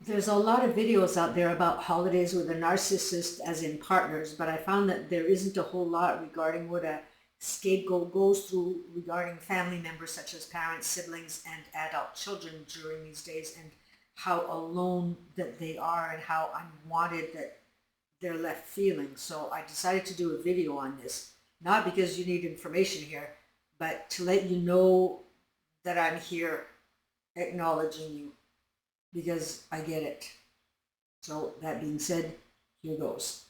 There's a lot of videos out there about holidays with a narcissist as in partners, but I found that there isn't a whole lot regarding what a scapegoat goes through regarding family members such as parents, siblings, and adult children during these days, and how alone that they are and how unwanted that they're left feeling. So I decided to do a video on this, not because you need information here, but to let you know that I'm here acknowledging you because I get it. So that being said, here goes.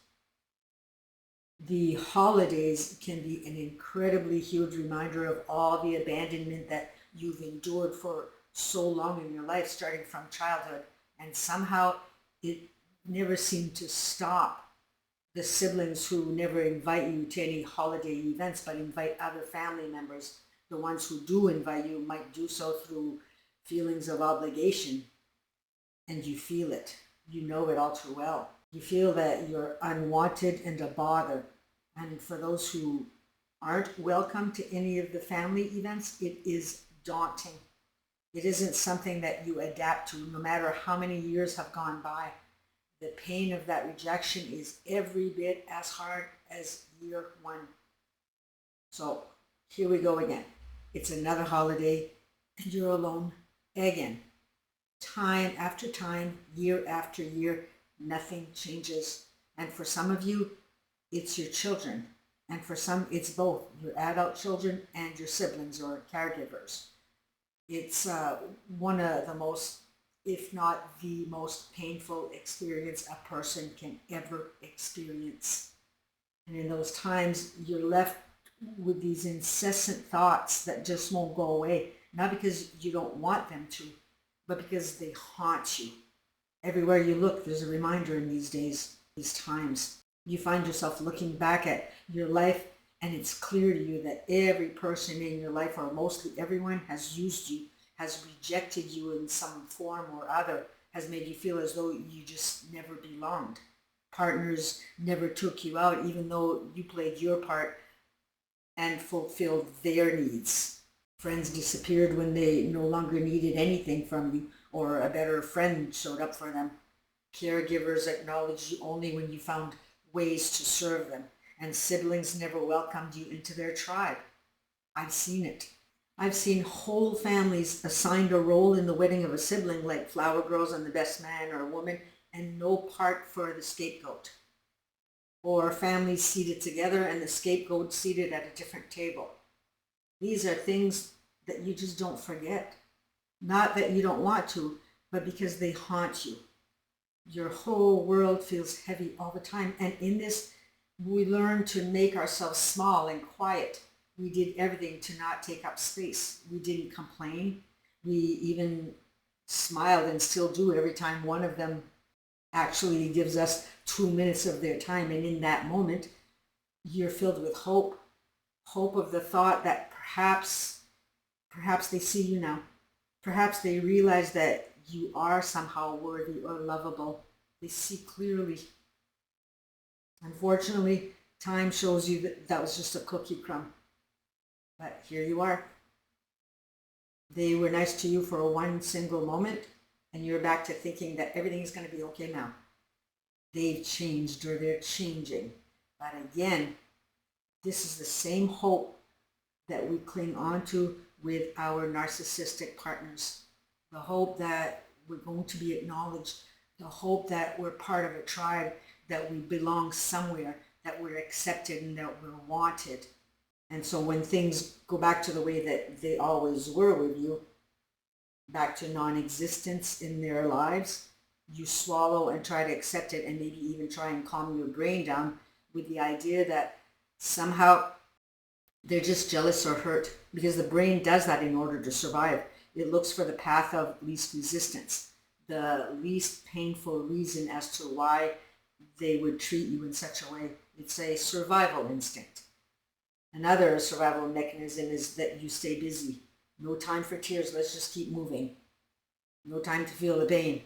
The holidays can be an incredibly huge reminder of all the abandonment that you've endured for so long in your life, starting from childhood, and somehow it never seemed to stop. The siblings who never invite you to any holiday events but invite other family members, the ones who do invite you might do so through feelings of obligation, and you feel it. You know it all too well. You feel that you're unwanted and a bother. And for those who aren't welcome to any of the family events, it is daunting. It isn't something that you adapt to no matter how many years have gone by. The pain of that rejection is every bit as hard as year one. So here we go again. It's another holiday and you're alone again. Time after time, year after year, nothing changes. And for some of you, it's your children. And for some, it's both your adult children and your siblings or caregivers. It's one of the most, if not the most painful experience a person can ever experience. And in those times, you're left with these incessant thoughts that just won't go away. Not because you don't want them to, but because they haunt you. Everywhere you look, there's a reminder in these days, these times. You find yourself looking back at your life, and it's clear to you that every person in your life, or mostly everyone, has used you, has rejected you in some form or other, has made you feel as though you just never belonged. Partners never took you out, even though you played your part and fulfilled their needs. Friends disappeared when they no longer needed anything from you, or a better friend showed up for them. Caregivers acknowledged you only when you found ways to serve them, and siblings never welcomed you into their tribe. I've seen it. I've seen whole families assigned a role in the wedding of a sibling, like flower girls and the best man or woman, and no part for the scapegoat. Or families seated together and the scapegoat seated at a different table. These are things that you just don't forget. Not that you don't want to, but because they haunt you. Your whole world feels heavy all the time. And in this, we learn to make ourselves small and quiet. We did everything to not take up space. We didn't complain. We even smiled and still do every time one of them actually gives us 2 minutes of their time. And in that moment, you're filled with hope. Hope of the thought that perhaps they see you now. Perhaps they realize that you are somehow worthy or lovable. They see clearly. Unfortunately, time shows you that that was just a cookie crumb. But here you are. They were nice to you for one single moment, and you're back to thinking that everything is going to be okay now. They've changed, or they're changing. But again, this is the same hope that we cling on to with our narcissistic partners. The hope that we're going to be acknowledged, the hope that we're part of a tribe, that we belong somewhere, that we're accepted and that we're wanted. And so when things go back to the way that they always were with you, back to non-existence in their lives, you swallow and try to accept it, and maybe even try and calm your brain down with the idea that somehow they're just jealous or hurt, because the brain does that in order to survive. It looks for the path of least resistance, the least painful reason as to why they would treat you in such a way. It's a survival instinct. Another survival mechanism is that you stay busy. No time for tears, let's just keep moving. No time to feel the pain.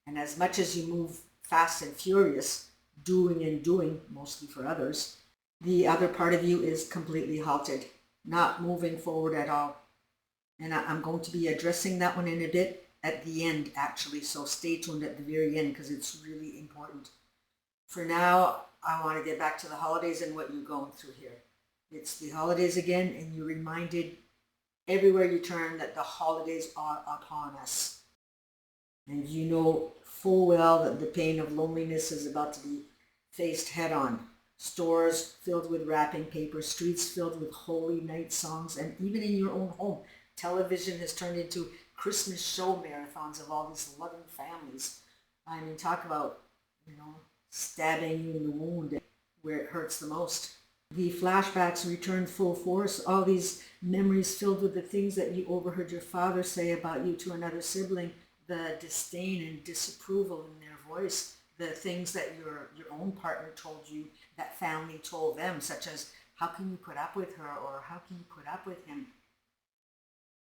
And as much as you move fast and furious, doing and doing, mostly for others, the other part of you is completely halted, not moving forward at all. And I'm going to be addressing that one in a bit, at the end, actually, so stay tuned at the very end because it's really important. For now, I want to get back to the holidays and what you're going through here. It's the holidays again, and you're reminded everywhere you turn that the holidays are upon us. And you know full well that the pain of loneliness is about to be faced head on. Stores filled with wrapping paper, streets filled with holy night songs, and even in your own home, television has turned into Christmas show marathons of all these loving families. I mean, talk about, stabbing you in the wound where it hurts the most. The flashbacks return full force, all these memories filled with the things that you overheard your father say about you to another sibling, the disdain and disapproval in their voice, the things that your own partner told you that family told them, such as, how can you put up with her, or how can you put up with him?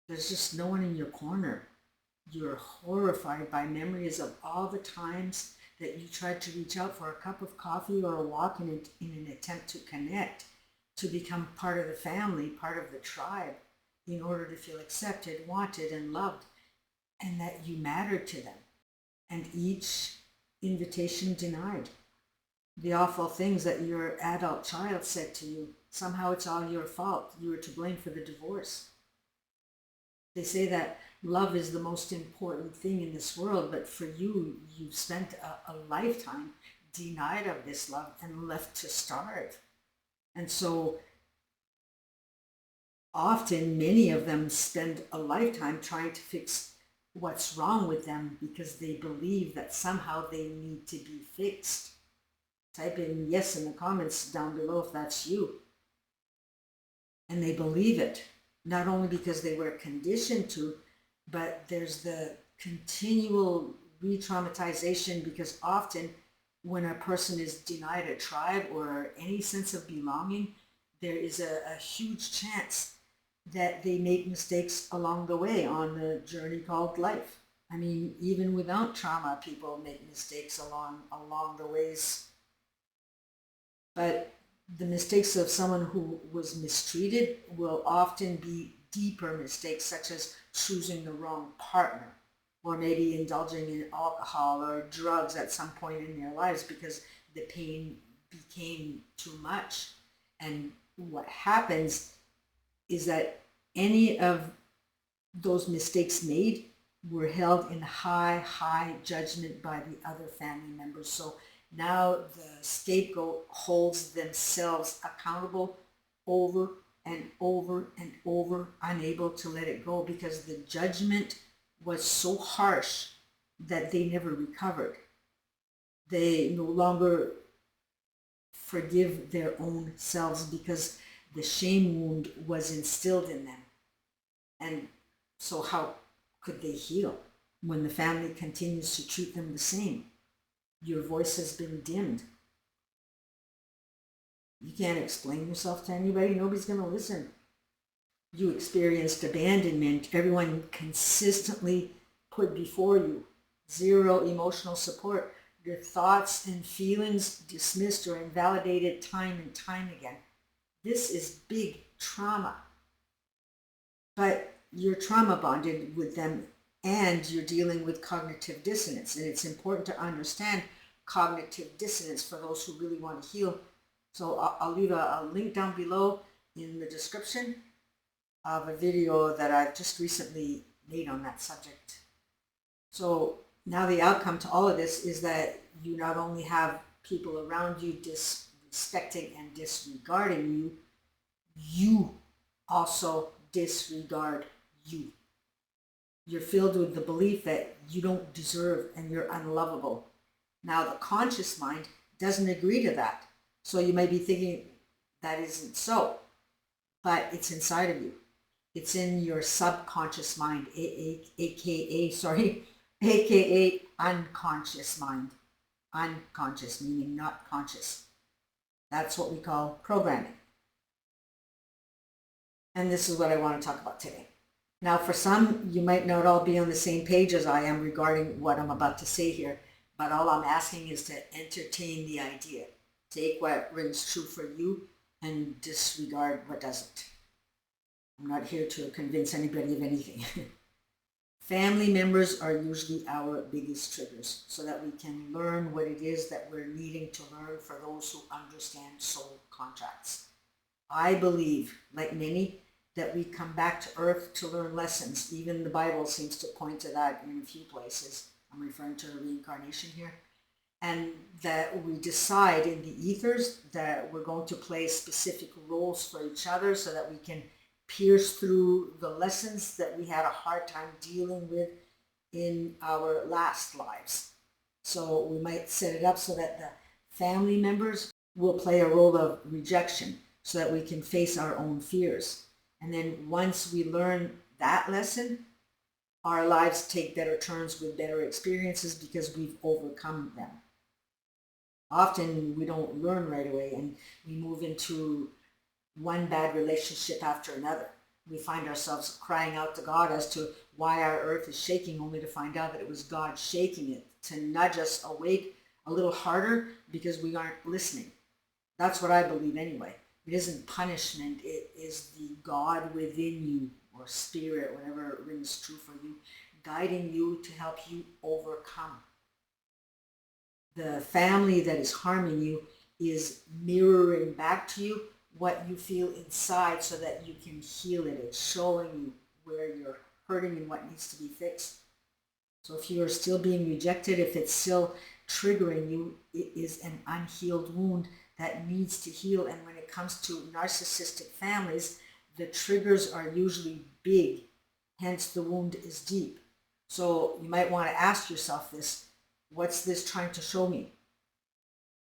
There's just no one in your corner. You're horrified by memories of all the times that you tried to reach out for a cup of coffee or a walk in an attempt to connect, to become part of the family, part of the tribe, in order to feel accepted, wanted, and loved, and that you mattered to them. And each invitation denied. The awful things that your adult child said to you, somehow it's all your fault. You were to blame for the divorce. They say that love is the most important thing in this world, but for you, you've spent a lifetime denied of this love and left to starve. And so often, many of them spend a lifetime trying to fix what's wrong with them because they believe that somehow they need to be fixed. Type in yes in the comments down below if that's you. And they believe it, not only because they were conditioned to, but there's the continual re-traumatization, because often when a person is denied a tribe or any sense of belonging, there is a huge chance that they make mistakes along the way on the journey called life. I mean, even without trauma, people make mistakes along the ways. But the mistakes of someone who was mistreated will often be deeper mistakes, such as choosing the wrong partner, or maybe indulging in alcohol or drugs at some point in their lives because the pain became too much. And what happens is that any of those mistakes made were held in high judgment by the other family members. So now the scapegoat holds themselves accountable over and over and over, unable to let it go because the judgment was so harsh that they never recovered. They no longer forgive their own selves because the shame wound was instilled in them. And so how could they heal when the family continues to treat them the same? Your voice has been dimmed. You can't explain yourself to anybody. Nobody's going to listen. You experienced abandonment. Everyone consistently put before you. Zero emotional support. Your thoughts and feelings dismissed or invalidated time and time again. This is big trauma. But you're trauma bonded with them and you're dealing with cognitive dissonance. And it's important to understand cognitive dissonance for those who really want to heal. So I'll leave a link down below in the description of a video that I've just recently made on that subject. So now the outcome to all of this is that you not only have people around you disrespecting and disregarding you, you also disregard you. You're filled with the belief that you don't deserve and you're unlovable. Now the conscious mind doesn't agree to that. So you may be thinking that isn't so, but it's inside of you. It's in your subconscious mind, aka unconscious mind. Unconscious meaning not conscious. That's what we call programming. And this is what I want to talk about today. Now for some, you might not all be on the same page as I am regarding what I'm about to say here, but all I'm asking is to entertain the idea. Take what rings true for you and disregard what doesn't. I'm not here to convince anybody of anything. Family members are usually our biggest triggers so that we can learn what it is that we're needing to learn for those who understand soul contracts. I believe, like many, that we come back to earth to learn lessons. Even the Bible seems to point to that in a few places. I'm referring to reincarnation here. And that we decide in the ethers that we're going to play specific roles for each other so that we can pierce through the lessons that we had a hard time dealing with in our last lives. So we might set it up so that the family members will play a role of rejection so that we can face our own fears. And then once we learn that lesson, our lives take better turns with better experiences because we've overcome them. Often we don't learn right away and we move into one bad relationship after another. We find ourselves crying out to God as to why our earth is shaking, only to find out that it was God shaking it to nudge us awake a little harder because we aren't listening. That's what I believe anyway. It isn't punishment, it is the God within you, or spirit, whatever rings true for you, guiding you to help you overcome. The family that is harming you is mirroring back to you what you feel inside so that you can heal it. It's showing you where you're hurting and what needs to be fixed. So if you are still being rejected, if it's still triggering you, it is an unhealed wound that needs to heal. And when it comes to narcissistic families, the triggers are usually big, hence the wound is deep. So you might want to ask yourself this: what's this trying to show me?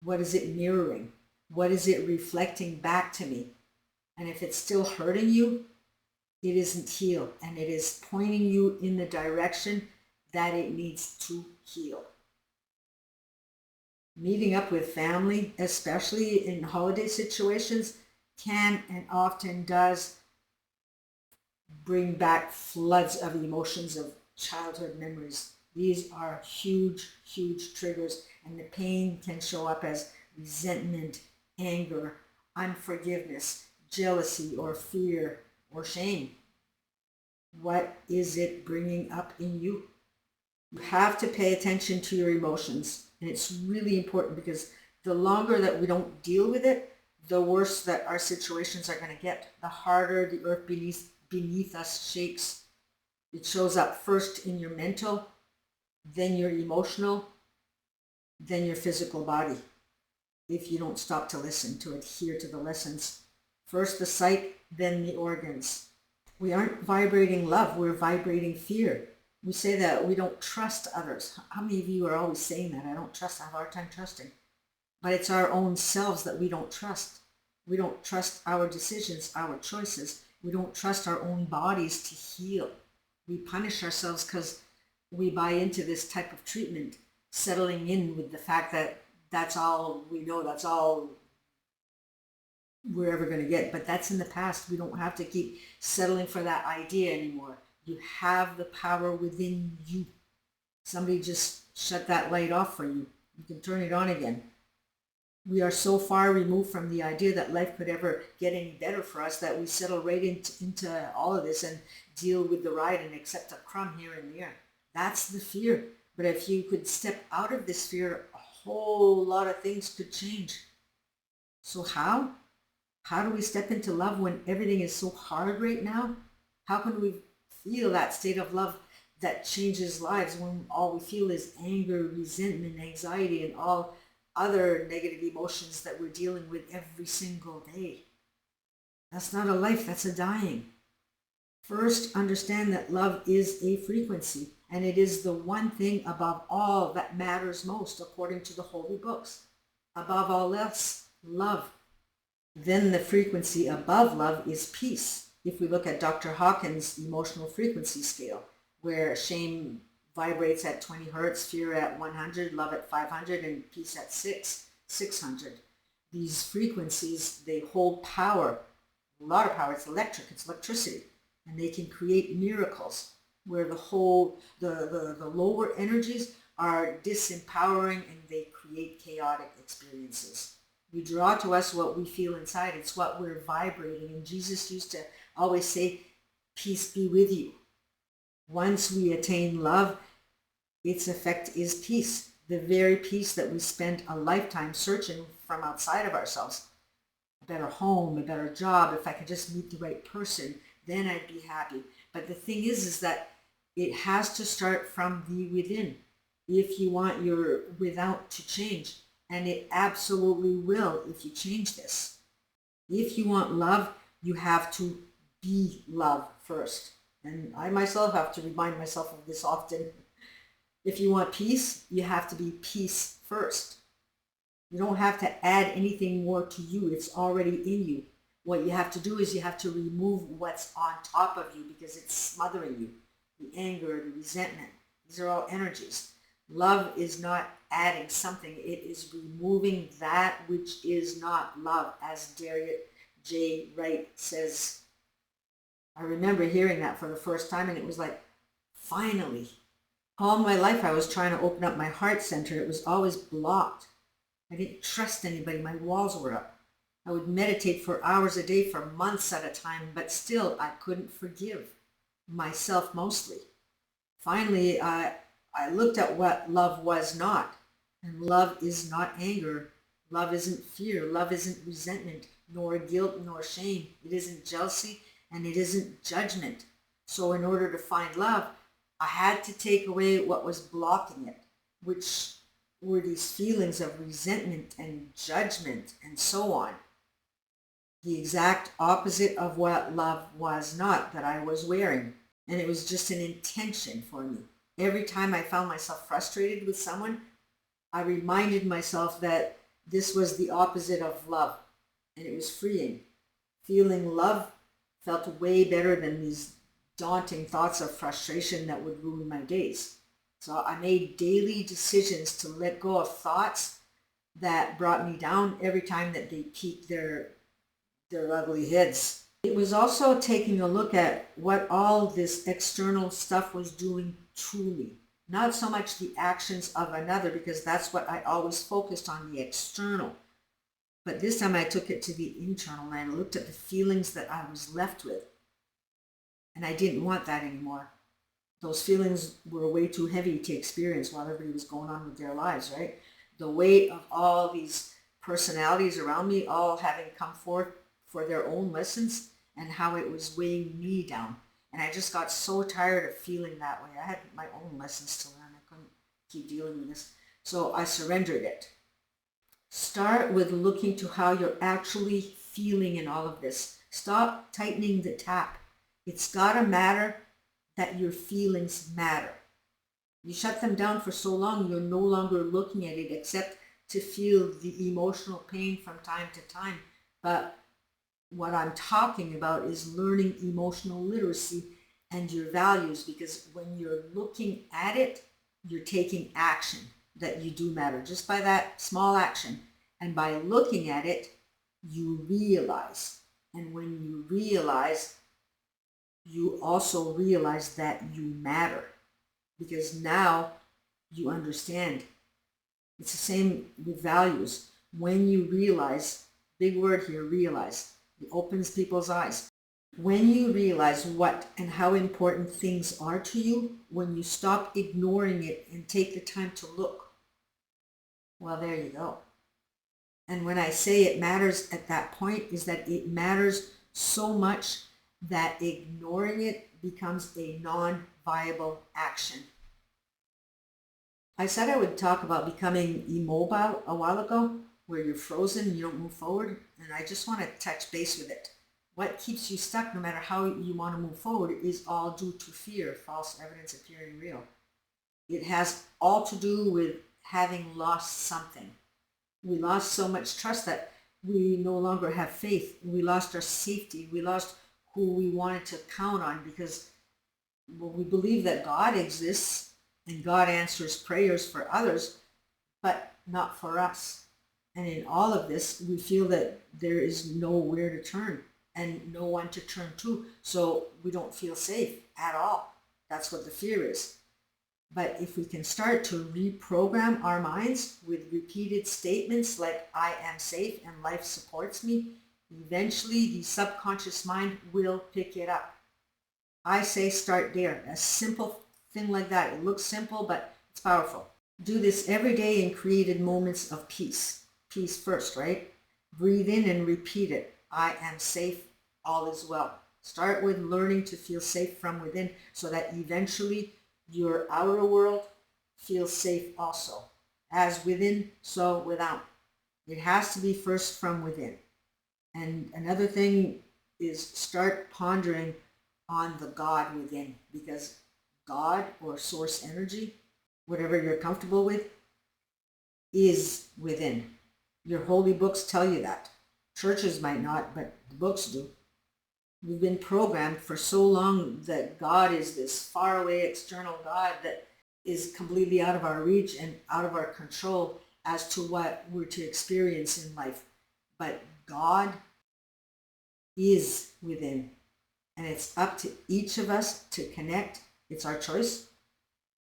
What is it mirroring? What is it reflecting back to me? And if it's still hurting you, it isn't healed, and it is pointing you in the direction that it needs to heal. Meeting up with family, especially in holiday situations, can and often does bring back floods of emotions of childhood memories. These are huge, huge triggers, and the pain can show up as resentment, anger, unforgiveness, jealousy, or fear, or shame. What is it bringing up in you? You have to pay attention to your emotions, and it's really important because the longer that we don't deal with it, the worse that our situations are going to get. The harder the earth beneath us shakes. It shows up first in your mental, then your emotional, then your physical body. If you don't stop to listen, to adhere to the lessons. First the psyche, then the organs. We aren't vibrating love, we're vibrating fear. We say that we don't trust others. How many of you are always saying that? I don't trust, I have a hard time trusting. But it's our own selves that we don't trust. We don't trust our decisions, our choices. We don't trust our own bodies to heal. We punish ourselves because we buy into this type of treatment, settling in with the fact that that's all we know, that's all we're ever going to get. But that's in the past. We don't have to keep settling for that idea anymore. You have the power within you. Somebody just shut that light off for you. You can turn it on again. We are so far removed from the idea that life could ever get any better for us that we settle right into all of this and deal with the ride and accept a crumb here and there. That's the fear. But if you could step out of this fear, a whole lot of things could change. So how? How do we step into love when everything is so hard right now? How can we feel that state of love that changes lives when all we feel is anger, resentment, anxiety, and all other negative emotions that we're dealing with every single day? That's not a life, that's a dying. First, understand that love is a frequency, and it is the one thing above all that matters most according to the holy books. Above all else, love. Then the frequency above love is peace. If we look at Dr. Hawkins' emotional frequency scale, where shame vibrates at 20 hertz, fear at 100, love at 500, and peace at 600. These frequencies, they hold power, a lot of power. It's electric, it's electricity, and they can create miracles where the lower energies are disempowering and they create chaotic experiences. We draw to us what we feel inside. It's what we're vibrating. And Jesus used to always say, peace be with you. Once we attain love, its effect is peace, the very peace that we spend a lifetime searching from outside of ourselves. A better home, a better job, if I could just meet the right person, then I'd be happy. But the thing is that it has to start from the within if you want your without to change. And it absolutely will if you change this. If you want love, you have to be love first. And I myself have to remind myself of this often. If you want peace, you have to be peace first. You don't have to add anything more to you. It's already in you. What you have to do is you have to remove what's on top of you because it's smothering you. The anger, the resentment, these are all energies. Love is not adding something. It is removing that which is not love, as Darriet J. Wright says. I remember hearing that for the first time, and it was like, finally. All my life I was trying to open up my heart center. It was always blocked. I didn't trust anybody. My walls were up. I would meditate for hours a day for months at a time, but still I couldn't forgive myself mostly. Finally, I looked at what love was not. And love is not anger. Love isn't fear. Love isn't resentment, nor guilt, nor shame. It isn't jealousy, and it isn't judgment. So in order to find love, I had to take away what was blocking it, which were these feelings of resentment and judgment and so on. The exact opposite of what love was not that I was wearing. And it was just an intention for me. Every time I found myself frustrated with someone, I reminded myself that this was the opposite of love. And it was freeing. Feeling love felt way better than these daunting thoughts of frustration that would ruin my days. So I made daily decisions to let go of thoughts that brought me down every time that they peeked their ugly heads. It was also taking a look at what all this external stuff was doing to me. Not so much the actions of another, because that's what I always focused on, the external. But this time I took it to the internal and I looked at the feelings that I was left with. And I didn't want that anymore. Those feelings were way too heavy to experience while everybody was going on with their lives, right? The weight of all these personalities around me, all having come forth for their own lessons, and how it was weighing me down. And I just got so tired of feeling that way. I had my own lessons to learn. I couldn't keep dealing with this. So I surrendered it. Start with looking to how you're actually feeling in all of this. Stop tightening the tap. It's got to matter that your feelings matter. You shut them down for so long, you're no longer looking at it except to feel the emotional pain from time to time. But what I'm talking about is learning emotional literacy and your values, because when you're looking at it, you're taking action that you do matter just by that small action. And by looking at it, you realize. And when you realize, you also realize that you matter, because now you understand. It's the same with values. When you realize, big word here, realize. It opens people's eyes. When you realize what and how important things are to you, when you stop ignoring it and take the time to look, well, there you go. And when I say it matters at that point, is that it matters so much that ignoring it becomes a non-viable action. I said I would talk about becoming immobile a while ago, where you're frozen and you don't move forward, and I just want to touch base with it. What keeps you stuck, no matter how you want to move forward, is all due to fear, false evidence appearing real. It has all to do with having lost something. We lost so much trust that we no longer have faith. We lost our safety. We lost who we wanted to count on, because we believe that God exists and God answers prayers for others, but not for us. And in all of this, we feel that there is nowhere to turn and no one to turn to. So we don't feel safe at all. That's what the fear is. But if we can start to reprogram our minds with repeated statements like, I am safe and life supports me, eventually the subconscious mind will pick it up. I say start there. A simple thing like that. It looks simple, but it's powerful. Do this every day in created moments of peace. Peace first, right? Breathe in and repeat it. I am safe. All is well. Start with learning to feel safe from within so that eventually your outer world feels safe also. As within, so without. It has to be first from within. And another thing is start pondering on the God within, because God or source energy, whatever you're comfortable with, is within. Your holy books tell you that. Churches might not, but the books do. We've been programmed for so long that God is this faraway external God that is completely out of our reach and out of our control as to what we're to experience in life. But God is within, and it's up to each of us to connect. It's our choice.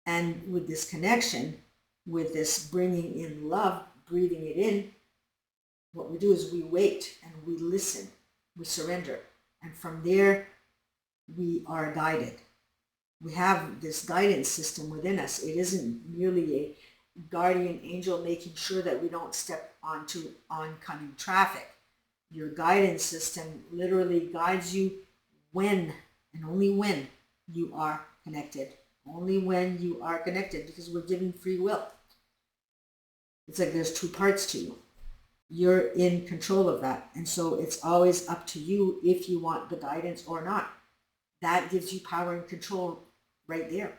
And with this connection, with this bringing in love, breathing it in, what we do is we wait and we listen, we surrender. And from there, we are guided. We have this guidance system within us. It isn't merely a guardian angel making sure that we don't step onto oncoming traffic. Your guidance system literally guides you when and only when you are connected. Only when you are connected, because we're given free will. It's like there's two parts to you. You're in control of that. And so it's always up to you if you want the guidance or not. That gives you power and control right there.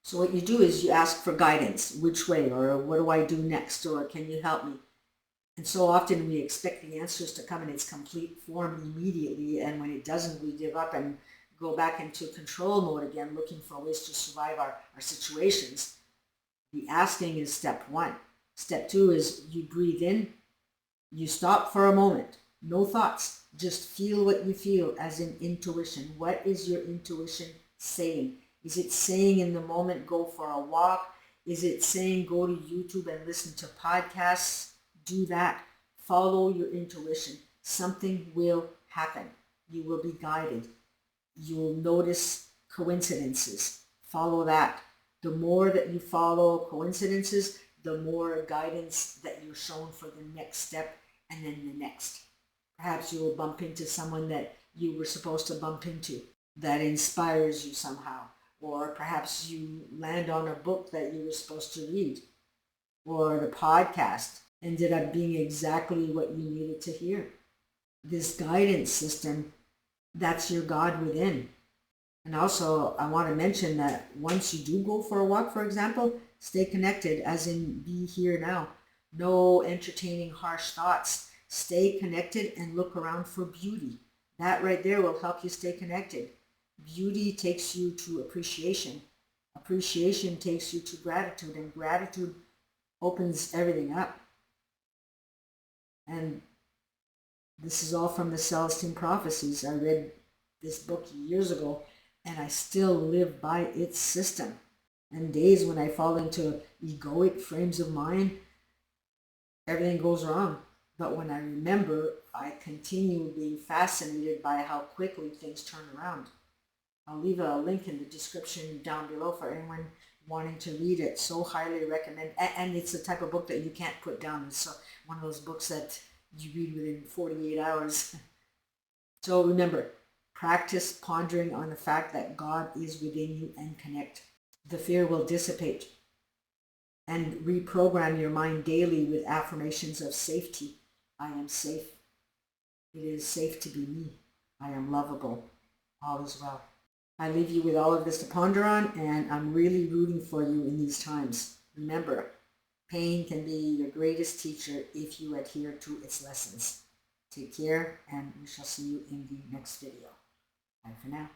So what you do is you ask for guidance. Which way? Or what do I do next? Or can you help me? And so often we expect the answers to come in its complete form immediately. And when it doesn't, we give up and go back into control mode again, looking for ways to survive our situations. The asking is step one. Step two is you breathe in. You stop for a moment, no thoughts, just feel what you feel as in intuition. What is your intuition saying? Is it saying in the moment, go for a walk? Is it saying, go to YouTube and listen to podcasts? Do that. Follow your intuition. Something will happen. You will be guided. You will notice coincidences. Follow that. The more that you follow coincidences, the more guidance that you're shown for the next step and then the next. Perhaps you will bump into someone that you were supposed to bump into that inspires you somehow. Or perhaps you land on a book that you were supposed to read. Or the podcast ended up being exactly what you needed to hear. This guidance system, that's your God within. And also, I want to mention that once you do go for a walk, for example, stay connected, as in be here now. No entertaining harsh thoughts. Stay connected and look around for beauty. That right there will help you stay connected. Beauty takes you to appreciation. Appreciation takes you to gratitude, and gratitude opens everything up. And this is all from the Celestine Prophecies. I read this book years ago, and I still live by its system. And days when I fall into egoic frames of mind, everything goes wrong. But when I remember, I continue being fascinated by how quickly things turn around. I'll leave a link in the description down below for anyone wanting to read it. So highly recommend. And it's the type of book that you can't put down. It's one of those books that you read within 48 hours. So remember, practice pondering on the fact that God is within you and connect. The fear will dissipate. And reprogram your mind daily with affirmations of safety. I am safe. It is safe to be me. I am lovable. All is well. I leave you with all of this to ponder on, and I'm really rooting for you in these times. Remember, pain can be your greatest teacher if you adhere to its lessons. Take care, and we shall see you in the next video. Bye for now.